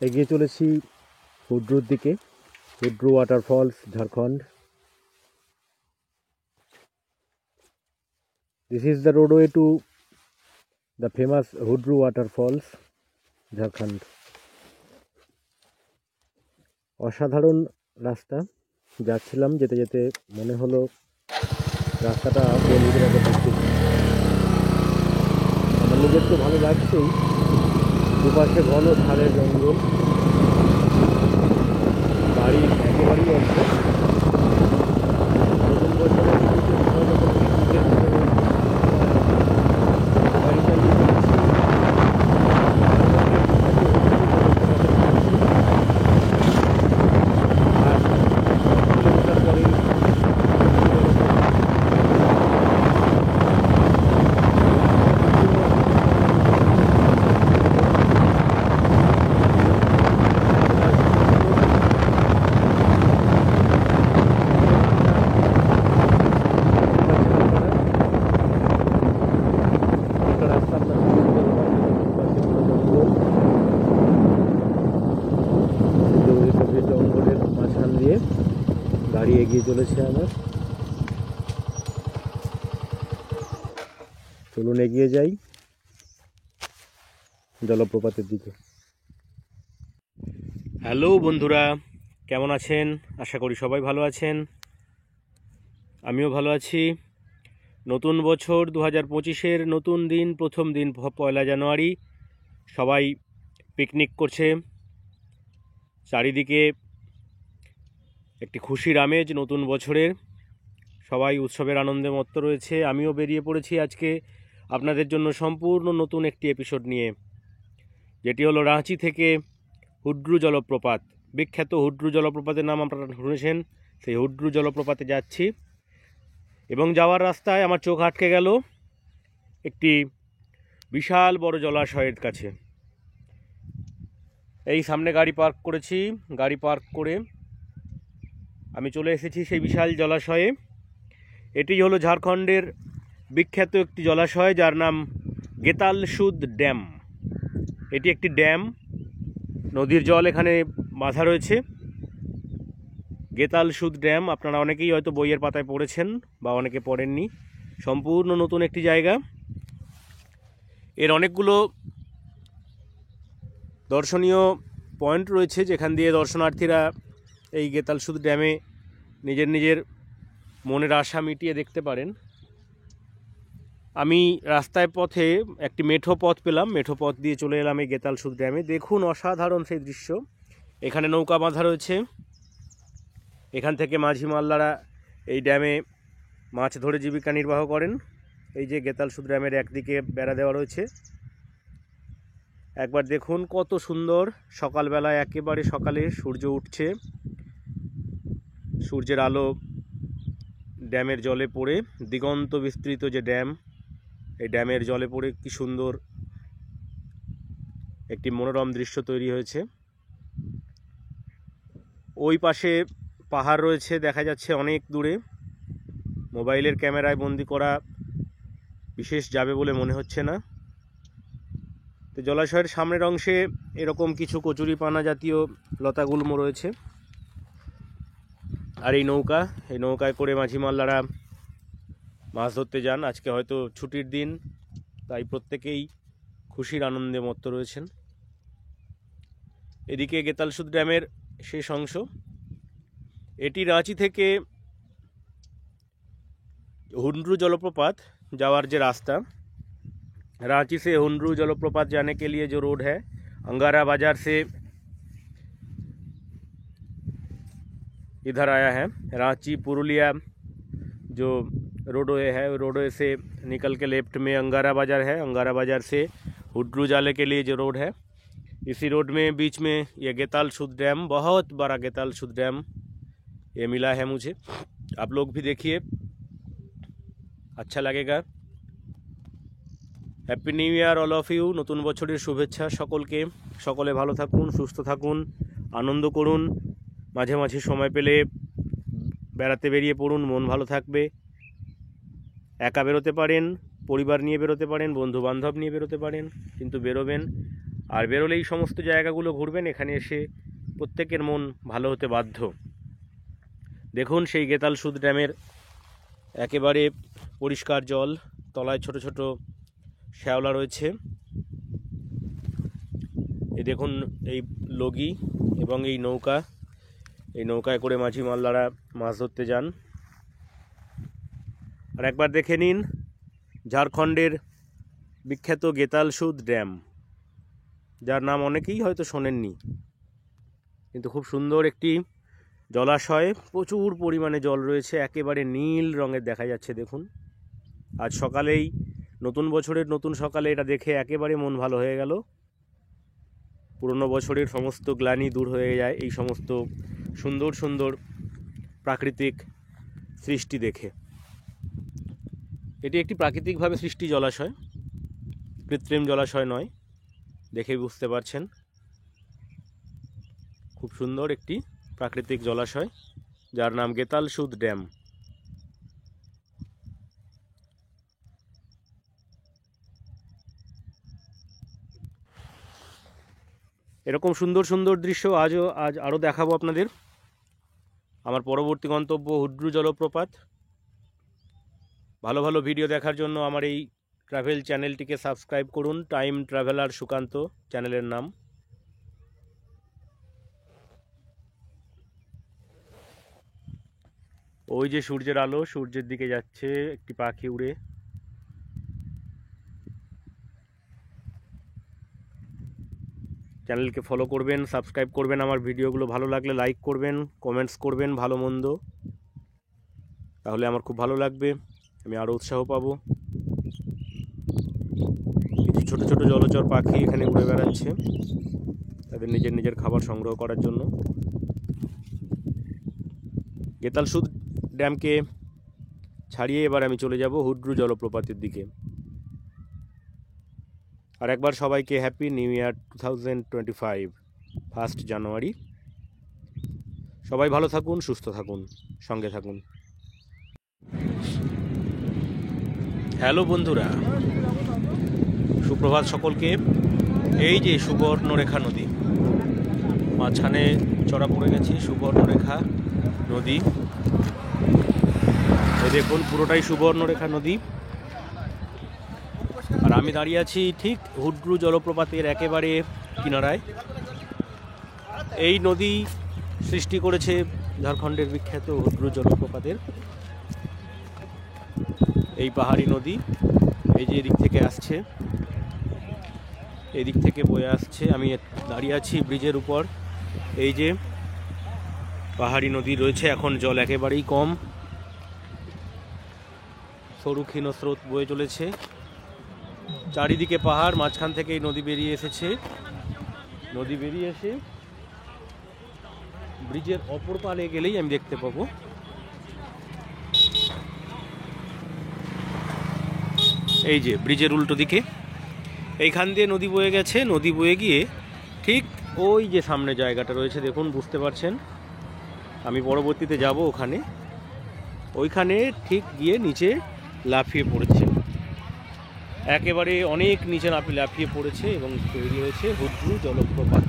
এগিয়ে চলেছি হুড্রুর দিকে। Hundru waterfalls, Jharkhand. This is the roadway to the famous Hudru waterfalls, Jharkhand. অসাধারণ রাস্তা, যাচ্ছিলাম যেতে যেতে মনে হলো রাস্তাটা বলিউডের একটা দেখতে। আমার নিজের তো ভালো লাগছেই, দুপাশে ঘন ঝাড়ের জঙ্গল, বাড়ি একেবারেই অল্প। নতুন বছরে গাড়ি চালিয়ে চলেছি। আর কিলোমিটার পরে জঙ্গলের মাঝখান দিয়ে গাড়ি এগিয়ে চলেছে আমার। চলুন এগিয়ে যাই জলপ্রপাতের দিকে। হ্যালো বন্ধুরা, কেমন আছেন? আশা করি সবাই ভালো আছেন, আমিও ভালো আছি। নতুন বছর 2025-এর নতুন দিন, প্রথম দিন 1 জানুয়ারি। সবাই পিকনিক করছে, চারিদিকে একটি খুশির আমেজ নতুন বছরের। সবাই উৎসবের আনন্দে মত্ত রয়েছে। আমিও বেরিয়ে পড়েছি আজকে আপনাদের জন্য সম্পূর্ণ নতুন একটি এপিসোড নিয়ে, যেটি হলো রাঁচি থেকে হুড্রু জলপ্রপাত। বিখ্যাত হুড্রু জলপ্রপাতের নাম আপনারা শুনেছেন, সেই হুড্রু জলপ্রপাতে যাচ্ছি। এবং যাওয়ার রাস্তায় আমার চোখ আটকে গেল একটি বিশাল বড় জলাশয়ের কাছে। এই সামনে গাড়ি পার্ক করেছি, গাড়ি পার্ক করে আমি চলে এসেছি সেই বিশাল জলাশয়ে। এটি হলো ঝাড়খণ্ডের বিখ্যাত একটি জলাশয়, যার নাম গেতালসুদ ড্যাম। এটি একটি ড্যাম, নদীর জল এখানে বাঁধা রয়েছে। গেতালসুদ ড্যাম আপনারা অনেকেই হয়তো বইয়ের পাতায় পড়েছেন বা অনেকে পড়েননি। সম্পূর্ণ নতুন একটি জায়গা। এর অনেকগুলো দর্শনীয় পয়েন্ট রয়েছে, যেখান দিয়ে দর্শনার্থীরা এই গেতালসুদ ড্যামে নিজের মনের আশা মিটিয়ে দেখতে পারেন। আমি রাস্তায় পথে একটি মেঠো পথ পেলাম, মেঠো পথ দিয়ে চলে এলাম এই গেতালসুদ ড্যামে। দেখুন অসাধারণ সেই দৃশ্য। এখানে নৌকা বাঁধা রয়েছে, এখান থেকে মাঝি মাল্লারা এই ড্যামে মাছ ধরে জীবিকা নির্বাহ করেন। এই যে গেতালসুদ ড্যামের একদিকে বেড়া দেওয়া রয়েছে, একবার দেখুন কত সুন্দর। সকালবেলায় একেবারে সকালে সূর্য উঠছে, সূর্যের আলো ড্যামের জলে পড়ে, দিগন্ত বিস্তৃত যে ড্যাম, এই ড্যামের জলে পড়ে কি সুন্দর একটি মনোরম দৃশ্য তৈরি হয়েছে। ওই পাশে পাহাড় রয়েছে, দেখা যাচ্ছে অনেক দূরে। মোবাইলের ক্যামেরায় বন্দি করা বিশেষ যাবে বলে মনে হচ্ছে না। তো জলাশয়ের সামনের অংশে এরকম কিছু কচুরিপানা জাতীয় লতাগুল্ম রয়েছে। আর এই নৌকায় করে মাঝি মাল্লারা মাছ ধরতে যান। আজকে হয়তো ছুটির দিন, তাই প্রত্যেকেই খুশির আনন্দে মত্ত রয়েছেন। এদিকে গেতালসুদ ড্যামের শেষ অংশ। এটি রাঁচি থেকে हुंड्रू जलप्रपात जावर जो रास्ता, रांची से हुंड्रू जलप्रपात जाने के लिए जो रोड है, अंगारा बाजार से इधर आया है। रांची पुरुलिया जो रोडवे है, रोडवे से निकल के लेफ्ट में अंगारा बाजार है। अंगारा बाजार से हुंड्रू जाने के लिए जो रोड है, इसी रोड में बीच में ये गैतालसूद डैम, बहुत बड़ा गैतालसूद डैम ये मिला है मुझे। आप लोग भी देखिए, अच्छा लगेगा। Happy new year all of you. নতুন বছরের শুভেচ্ছা সকলকে। সকলে ভালো থাকুন, সুস্থ থাকুন, আনন্দ করুন। মাঝে মাঝে সময় পেলে বেড়াতে বেরিয়ে পড়ুন, মন ভালো থাকবে। একা বেরোতে পারেন, পরিবার নিয়ে বেরোতে পারেন, বন্ধু বান্ধব নিয়ে বেরোতে পারেন, কিন্তু বেরোবেন আর বেরোলে এই সমস্ত জায়গাগুলো ঘুরবেন, এখানে এসে প্রত্যেকের মন ভালো হতে বাধ্য। দেখুন সেই গেতালসুদ ড্যামের একেবারে পরিষ্কার জল, তলায় ছোট ছোট শ্যাওলা রয়েছে। এই দেখুন এই লগি এবং এই নৌকায় করে মাঝি মাল্লারা মাছ ধরতে যান। আর একবার দেখে নিন ঝাড়খণ্ডের বিখ্যাত গেতালসুদ ড্যাম, যার নাম অনেকেই হয়তো শোনেননি, কিন্তু খুব সুন্দর একটি জলাশয়, প্রচুর পরিমাণে জল রয়েছে, একেবারে নীল রঙের দেখা যাচ্ছে। দেখুন আজ সকালেই, নতুন বছরের নতুন সকালে এটা দেখে একেবারে মন ভালো হয়ে গেল। পুরনো বছরের সমস্ত গ্লানি দূর হয়ে যায় এই সমস্ত সুন্দর সুন্দর প্রাকৃতিক সৃষ্টি দেখে। এটি একটি প্রাকৃতিকভাবে সৃষ্টি জলাশয়, কৃত্রিম জলাশয় নয়, দেখেই বুঝতে পারছেন। খুব সুন্দর একটি প্রাকৃতিক জলাশয়, যার নাম গেতালসুদ ড্যাম। এরকম সুন্দর সুন্দর দৃশ্য আজ আরও দেখাবো আপনাদের। আমার পরবর্তী গন্তব্য হুড্রু জলপ্রপাত। ভালো ভালো ভিডিও দেখার জন্য আমার এই ট্রাভেল চ্যানেলটিকে সাবস্ক্রাইব করুন। টাইম ট্রাভেলার সুকান্ত চ্যানেলের নাম। ওই যে সূর্যের আলো, সূর্যের দিকে যাচ্ছে একটি পাখি উড়ে। চ্যানেলকে ফলো করবেন, সাবস্ক্রাইব করবেন, আমার ভিডিওগুলো ভালো লাগলে লাইক করবেন, কমেন্টস করবেন ভালো মন্দ, তাহলে আমার খুব ভালো লাগবে, আমি আরও উৎসাহ পাবো। কিছু ছোট ছোট জলচর পাখি এখানে উড়ে বেড়াচ্ছে তাদের নিজের নিজের খাবার সংগ্রহ করার জন্য। গেতালসুদ ড্যামকে ছাড়িয়ে এবার আমি চলে যাব হুড্রু জলপ্রপাতের দিকে। আর একবার সবাইকে হ্যাপি নিউ ইয়ার 2025, 1 জানুয়ারি। সবাই ভালো থাকুন, সুস্থ থাকুন, সঙ্গে থাকুন। হ্যালো বন্ধুরা, সুপ্রভাত সকলকে। এই যে সুবর্ণরেখা নদী, মাঝখানে চড়া পড়ে গেছি, সুবর্ণরেখা নদী। এই দেখুন পুরোটাই সুবর্ণরেখা নদী। আর আমি দাঁড়িয়ে আছি ঠিক হুড্রু জলপ্রপাতের একেবারে কিনারায়। এই নদী সৃষ্টি করেছে ঝাড়খণ্ডের বিখ্যাত হুড্রু জলপ্রপাতের এই পাহাড়ি নদী। এই যে এদিক থেকে আসছে, এদিক থেকে বয়ে আসছে। আমি দাঁড়িয়ে আছি ব্রিজের উপর। এই যে পাহাড়ি নদী রয়েছে, এখন জল একেবারেই কম, সরু ক্ষীণ স্রোত বয়ে চলেছে। চারিদিকে পাহাড়, মাঝখান থেকে এই নদী বেরিয়ে এসেছে। নদী বেরিয়ে এসে ব্রিজের অপর পারে গেলেই আমি দেখতে পাবো এই যে ব্রিজের উল্টো দিকে এইখান দিয়ে নদী বয়ে গেছে। নদী বয়ে গিয়ে ঠিক ওই যে সামনে জায়গাটা রয়েছে দেখুন, বুঝতে পারছেন। আমি পরবর্তীতে যাব ওখানে, ওইখানে ঠিক গিয়ে নিচে লাফিয়ে পড়েছে, একেবারে অনেক নিচে লাফিয়ে পড়েছে এবং তৈরি হয়েছে হুড্রু জলপ্রপাত,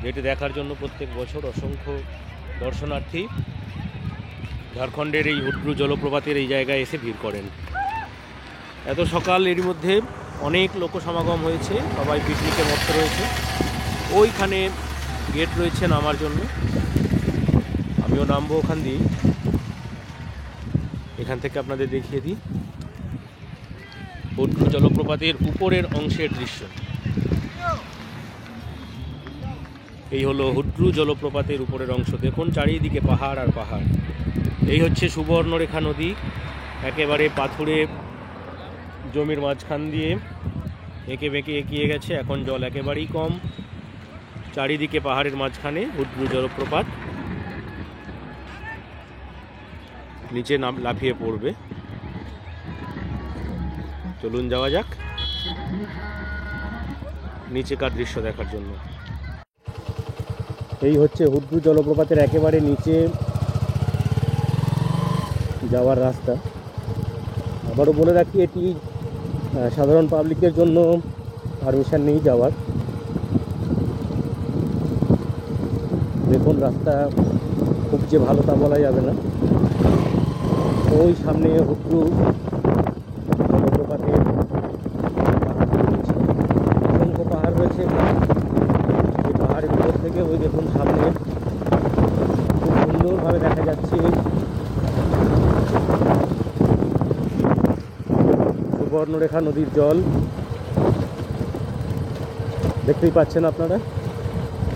যেটি দেখার জন্য প্রত্যেক বছর অসংখ্য দর্শনার্থী ঝাড়খণ্ডের এই হুড্রু জলপ্রপাতের এই জায়গায় এসে ভিড় করেন। এত সকাল, এরই মধ্যে অনেক লোক সমাগম হয়েছে, সবাই পিকনিকে মত্ত রয়েছে। ওইখানে গেট রয়েছে নামার জন্য, আমিও নামবো ওখান দিয়ে। এখান থেকে আপনাদের দেখিয়ে দিই হুড্রু জলপ্রপাতের উপরের অংশের দৃশ্য। এই হলো হুড্রু জলপ্রপাতের উপরের অংশ। দেখুন চারিদিকে পাহাড় আর পাহাড়। এই হচ্ছে সুবর্ণরেখা নদী, একেবারে পাথুরে জমির মাঝখান দিয়ে এঁকে বেঁকে এগিয়ে গেছে। এখন জল একেবারেই কম, চারিদিকে পাহাড়ের মাঝখানে হুড্রু জলপ্রপাত। নিচে লাফিয়ে পড়বে। চলুন যাওয়া যাক নিচেকার দৃশ্য দেখার জন্য। এই হচ্ছে হুড্রু জলপ্রপাতের একেবারে নিচে যাওয়ার রাস্তা। আবারও বলে রাখি, এটি সাধারণ পাবলিকের জন্য পারমিশন নেই যাওয়ার, দেখুন রাস্তা খুব যে ভালো তা বলা যাবে না। ওই সামনে হুড্রু জলপ্রপাতের পাহাড় রয়েছে, অসংখ্য পাহাড় রয়েছে। এই পাহাড়ের উপর থেকে ওই দেখুন সামনে খুব সুন্দরভাবে দেখা যাচ্ছে সুবর্ণরেখা নদীর জল। দেখতেই পাচ্ছেন আপনারা,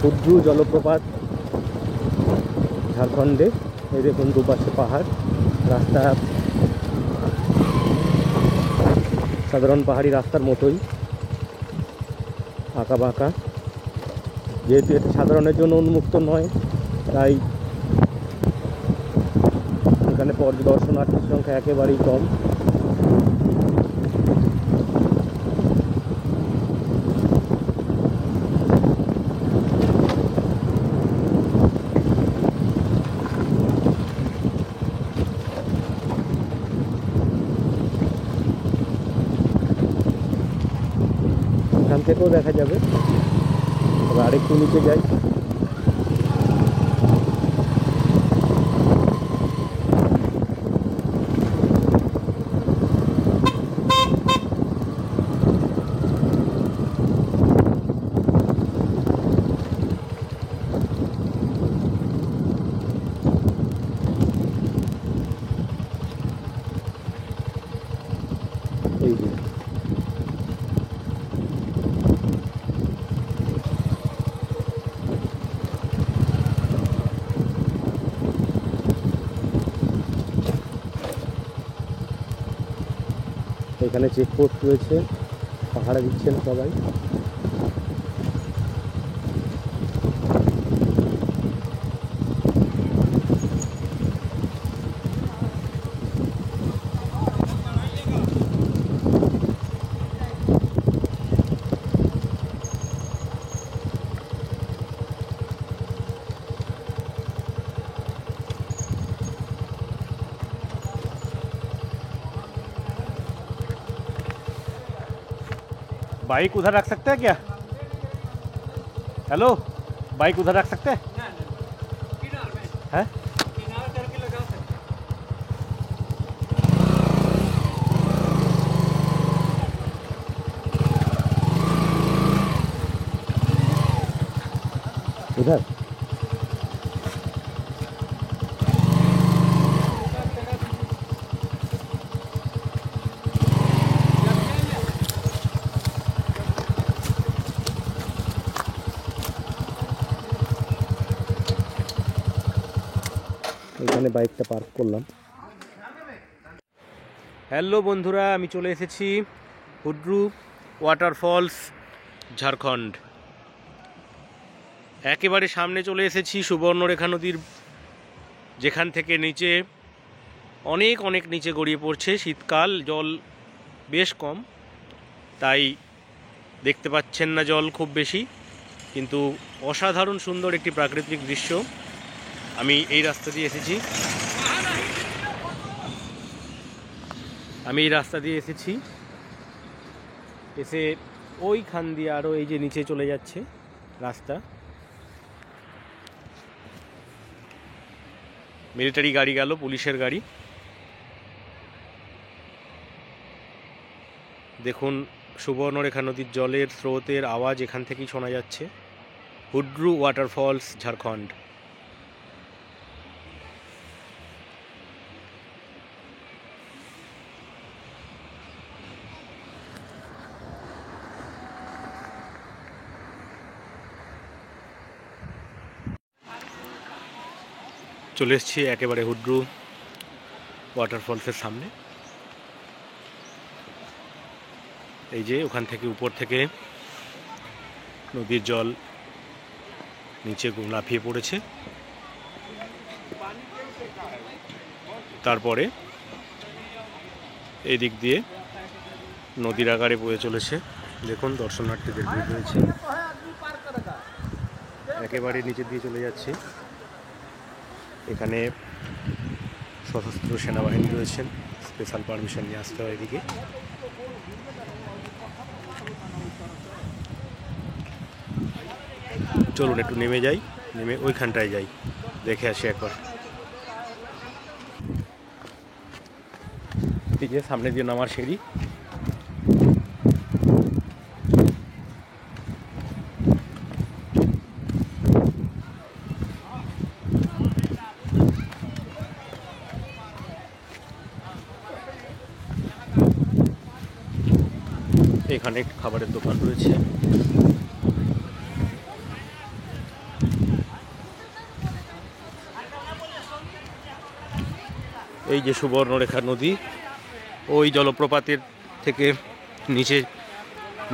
হুড্রু জলপ্রপাত ঝাড়খণ্ডে। এই দেখুন দুপাশে পাহাড়, রাস্তা সাধারণ পাহাড়ি রাস্তার মতোই আঁকা বাঁকা। যেহেতু এটা সাধারণের জন্য উন্মুক্ত নয়, তাই এখানে পর্যদর্শনার্থীর সংখ্যা একেবারেই কম। এখান থেকেও দেখা যাবে। তবে আরেকটু নিচে যাই। এই যে এখানে চেকপোস্ট রয়েছে, পাহাড়ে দিচ্ছেন সবাই। बाइक उधर रख सकते हैं क्या? हेलो, बाइक उधर रख सकते हैं? हैं? उधर এখানে বাইকটা পার্ক করলাম। হ্যালো বন্ধুরা, আমি চলে এসেছি হুড্রু ওয়াটারফলস ঝাড়খণ্ড। একেবারে সামনে চলে এসেছি সুবর্ণরেখা নদীর, যেখান থেকে নিচে অনেক অনেক নিচে গড়িয়ে পড়ছে। শীতকাল, জল বেশ কম, তাই দেখতে পাচ্ছেন না জল খুব বেশি, কিন্তু অসাধারণ সুন্দর একটি প্রাকৃতিক দৃশ্য। আমি এই রাস্তা দিয়ে এসেছি, এসে ওইখান দিয়ে আরও এই যে নিচে চলে যাচ্ছে রাস্তা। মিলিটারি গাড়ি গেল, পুলিশের গাড়ি। দেখুন সুবর্ণরেখা নদীর জলের স্রোতের আওয়াজ এখান থেকেই শোনা যাচ্ছে। হুড্রু ওয়াটারফলস ঝাড়খণ্ড। চলে এসেছি একেবারে হুড্রু ওয়াটারফলসের সামনে। এই যে ওখান থেকে উপর থেকে নদীর জল নিচে লাফিয়ে পড়েছে, তারপরে এই দিক দিয়ে নদীর আকারে বয়ে চলেছে। দেখুন দর্শনার্থীদের ভিড় রয়েছে, একেবারে নিচে দিয়ে চলে যাচ্ছে। এখানে সশস্ত্র সেনাবাহিনী রয়েছেন, স্পেশাল পারমিশন নিয়ে আসতে হয় এদিকে। চলুন একটু নেমে যাই। নেমে ওইখানটায় যাই, দেখে আসি একবার। এই যে সামনে দিয়ে নামার সিঁড়ি। এখানে একটি খাবারের দোকান রয়েছে। এই যে সুবর্ণরেখা নদী, ওই জলপ্রপাতের থেকে নিচে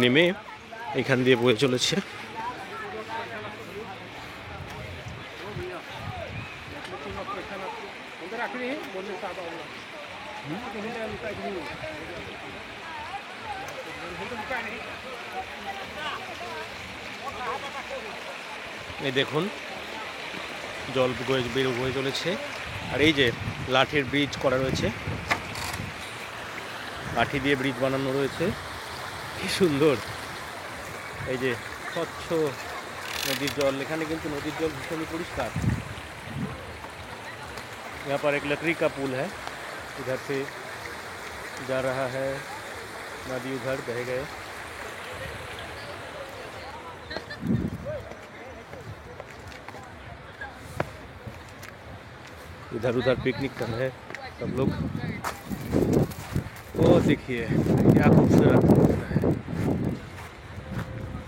নেমে এখান দিয়ে বয়ে চলেছে। এই দেখুন জল বয়ে চলেছে। আর এই যে লাঠির ব্রিজ করা রয়েছে, লাঠি দিয়ে ব্রিজ বানানো রয়েছে, কি সুন্দর। এই যে স্বচ্ছ নদীর জল, এখানে কিন্তু নদীর জল ভীষণই পরিষ্কার। यहाँ पर एक लकड़ी का पुल है, इधर से जा रहा है नदी, उधर बह गए। इधर उधर पिकनिक कर रहे हैं सब लोग। वो देखिए क्या खूबसूरत है।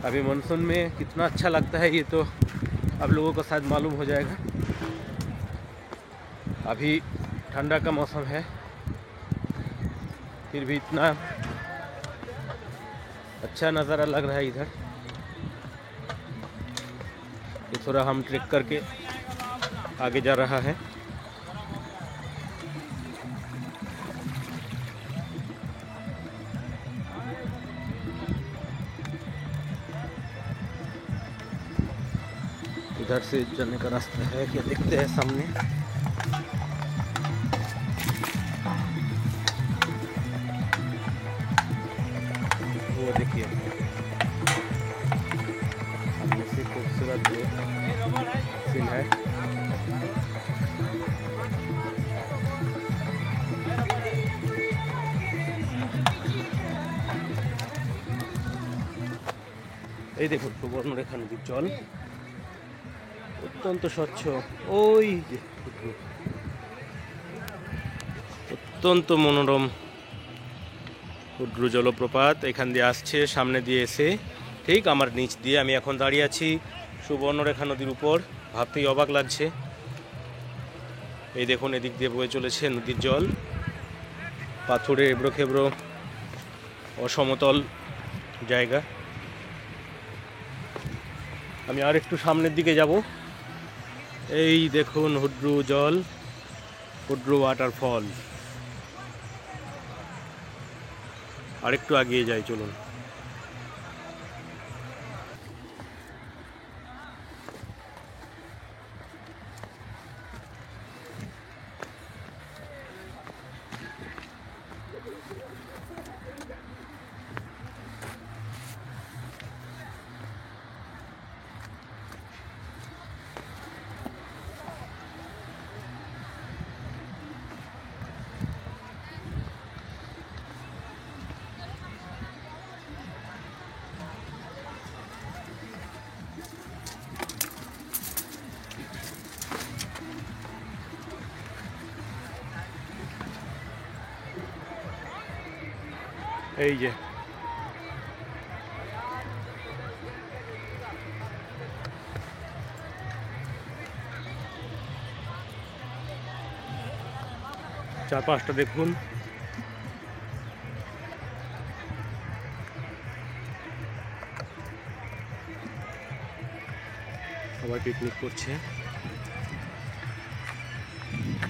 अभी मानसून में कितना अच्छा लगता है ये तो आप लोगों को शायद मालूम हो जाएगा। अभी ठंडा का मौसम है, फिर भी इतना अच्छा नज़ारा लग रहा है इधर। ये थोड़ा हम ट्रेक करके आगे जा रहा है। इधर से जाने का रास्ता है, क्या दिखते हैं सामने। वो देखिए सामने से खूबसूरत सीन है। এই দেখুন সুবর্ণরেখা নদীর জল অত্যন্ত স্বচ্ছ। ওই যে অত্যন্ত মনোরম হুড্রু জলপ্রপাত এখান দিয়ে আসছে, সামনে দিয়ে এসে ঠিক আমার নিচ দিয়ে আমি এখন দাঁড়িয়ে আছি সুবর্ণরেখা নদীর উপর। ভাবতেই অবাক লাগছে। এই দেখুন এদিক দিয়ে বয়ে চলেছে নদীর জল, পাথুরে এবড়ো খেবড়ো অসমতল জায়গা। আমি আর একটু সামনের দিকে যাব। এই দেখুন হুড্রু জল, হুড্রু ওয়াটারফল। আরেকটু এগিয়ে যাই, চলুন। এই যে চারপাশটা দেখুন। সবাই পিকনিক করছে।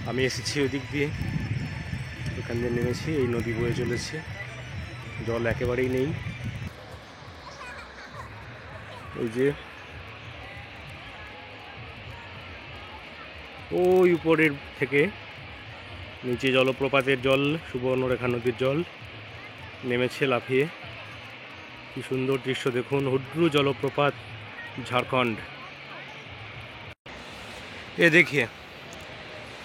আমি এসেছি ওদিক দিয়ে, ওখান দিয়ে নেমেছি। এই নদী বয়ে চলেছে, জল একেবারেই নেই। ওই যে ওই উপরের থেকে নিচে জলপ্রপাতের জল, সুবর্ণরেখা নদীর জল নেমেছে লাফিয়ে। কি সুন্দর দৃশ্য দেখুন, হুড্রু জলপ্রপাত, ঝাড়খণ্ড। ये देखिए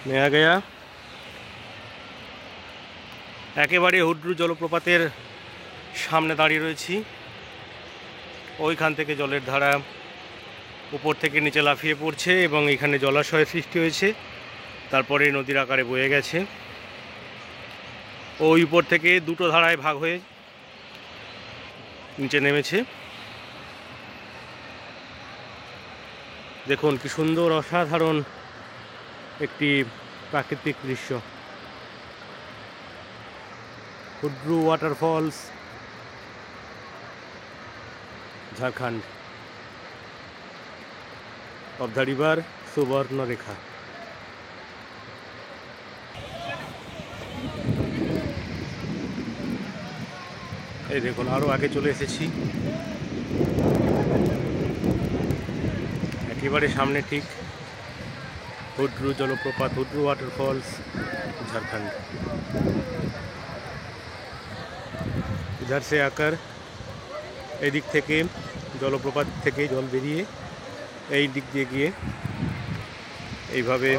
मैं आ गया একেবারে হুড্রু জলপ্রপাতের সামনে দাঁড়িয়ে রয়েছি। ওইখান থেকে জলের ধারা উপর থেকে নিচে লাফিয়ে পড়ছে এবং এখানে জলাশয়ের সৃষ্টি হয়েছে, তারপরে নদীর আকারে বয়ে গেছে। ওই উপর থেকে দুটো ধারায় ভাগ হয়ে নিচে নেমেছে। দেখুন কি সুন্দর অসাধারণ একটি প্রাকৃতিক দৃশ্য। Hundru waterfalls, Jharkhand, of the river Subarnarekha. এই দেখুন আরও আগে চলে এসেছি, একেবারে সামনে ঠিক হুড্রু জলপ্রপাত, হুড্রু ওয়াটারফলস, झारखंड। इधर से आकर এই দিক থেকে জলপ্রপাত থেকে জল বেরিয়ে এই দিক দিয়ে গিয়ে এইভাবে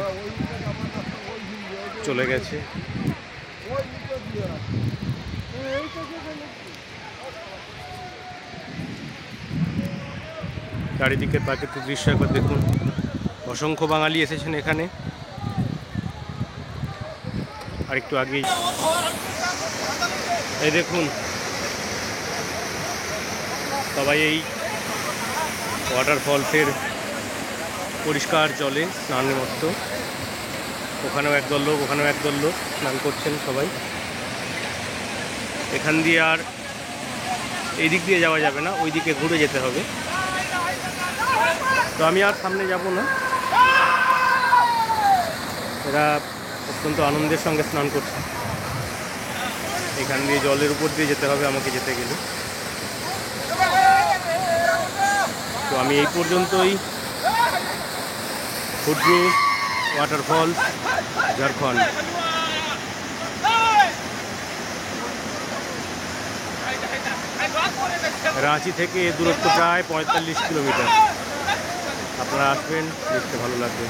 চলে গেছে। চারিদিকের প্রাকৃতিক দৃশ্য একবার দেখুন। অসংখ্য বাঙালি এসেছেন এখানে। আর একটু আগেই এই দেখুন সবাই এই ওয়াটারফলসের পরিষ্কার জলে স্নানের মতো। ওখানেও একদল লোক, ওখানেও একদল লোক স্নান করছেন সবাই। এখান দিয়ে আর এই দিক দিয়ে যাওয়া যাবে না, ওই দিকে ঘুরে যেতে হবে। তো আমি আর সামনে যাব না। এরা অত্যন্ত আনন্দের সঙ্গে স্নান করছে। এখান দিয়ে জলের উপর দিয়ে যেতে হবে আমাকে যেতে গেলে। তো আমি এই পর্যন্তই। হুড্রু ওয়াটারফল, ঝাড়খণ্ড। রাঁচি থেকে দূরত্ব প্রায় 45 কিলোমিটার। আপনারা আসবেন, দেখতে ভালো লাগবে।